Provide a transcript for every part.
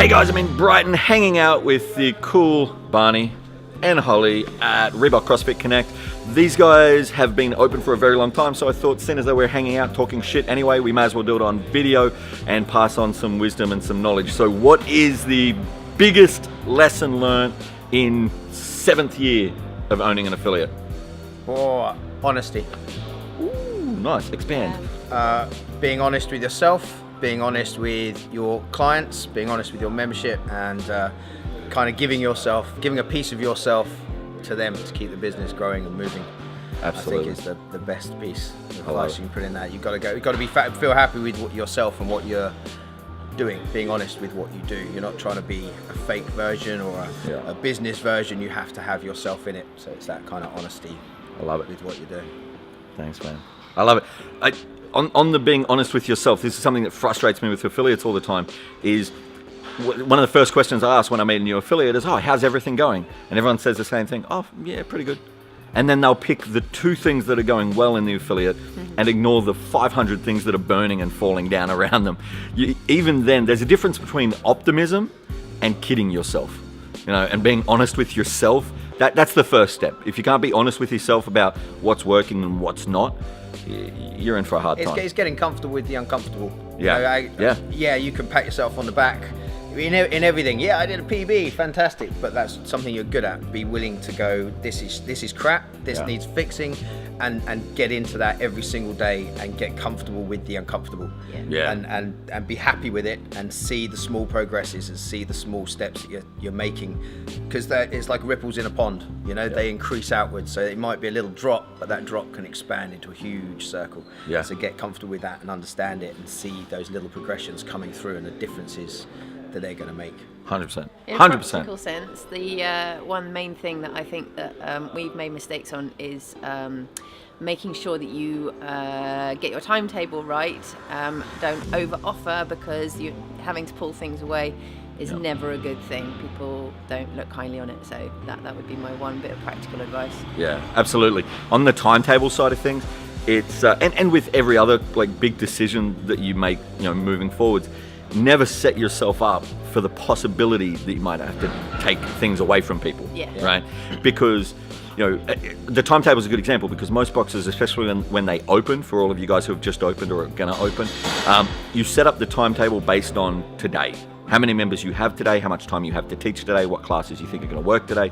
Hey guys, I'm in Brighton hanging out with the cool Barney and Holly at Reebok CrossFit Connect. These guys have been open for a very long time, so I thought, seeing as though we're hanging out talking shit anyway, we may as well do it on video and pass on some wisdom and some knowledge. So what is the biggest lesson learned in 7th year of owning an affiliate? Honesty. Ooh, nice. Expand. Being honest with yourself, being honest with your clients, being honest with your membership, and kind of giving a piece of yourself to them to keep the business growing and moving. Absolutely. I think is the best piece of advice you can put in that. You've got to feel happy with yourself and what you're doing, being honest with what you do. You're not trying to be a fake version or a business version. You have to have yourself in it. So it's that kind of honesty. I love it. With what you're doing. Thanks, man. I love it. On the being honest with yourself, this is something that frustrates me with affiliates all the time, is one of the first questions I ask when I meet a new affiliate is, how's everything going? And everyone says the same thing, yeah, pretty good. And then they'll pick the 2 things that are going well in the affiliate and ignore the 500 things that are burning and falling down around them. Even then, there's a difference between optimism and kidding yourself, and being honest with yourself. That's the first step. If you can't be honest with yourself about what's working and what's not, you're in for a hard time. It's getting comfortable with the uncomfortable. Yeah. You can pat yourself on the back in everything. Yeah, I did a PB, fantastic. But that's something you're good at. Be willing to go, this is crap, this needs fixing, and get into that every single day and get comfortable with the uncomfortable. And be happy with it and see the small progresses and see the small steps that you're making, because it's like ripples in a pond. They increase outwards. So it might be a little drop, but that drop can expand into a huge circle. So get comfortable with that and understand it and see those little progressions coming through and the differences that they're going to make. 100%. In a practical sense, the one main thing that I think that we've made mistakes on is making sure that you get your timetable right. Don't over offer, because you having to pull things away is never a good thing. People don't look kindly on it. So that would be my one bit of practical advice. Yeah, absolutely. On the timetable side of things, it's and with every other big decision that you make, moving forwards, never set yourself up for the possibility that you might have to take things away from people. Right? Because the timetable is a good example, because most boxes, especially when they open, for all of you guys who have just opened or are going to open, you set up the timetable based on today. How many members you have today, how much time you have to teach today, what classes you think are going to work today.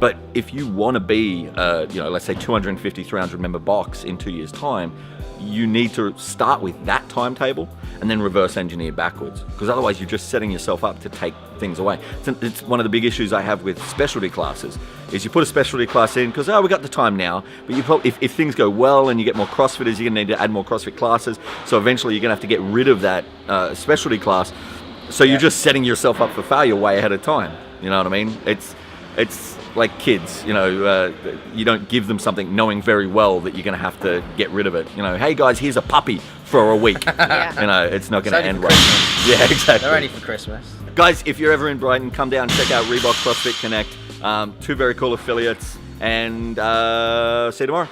But if you want to be, let's say 250, 300 member box in 2 years' time, you need to start with that timetable and then reverse engineer backwards, because otherwise you're just setting yourself up to take things away. It's one of the big issues I have with specialty classes, is you put a specialty class in because, we got the time now, but you probably, if things go well and you get more CrossFitters, you're going to need to add more CrossFit classes, so eventually you're going to have to get rid of that specialty class. So you're just setting yourself up for failure way ahead of time. You know what I mean? It's like kids, you don't give them something knowing very well that you're going to have to get rid of it. Hey guys, here's a puppy for a week. It's not going to end well. Yeah, exactly. They're only for Christmas. Guys, if you're ever in Brighton, come down, check out Reebok CrossFit Connect. 2 very cool affiliates, and see you tomorrow.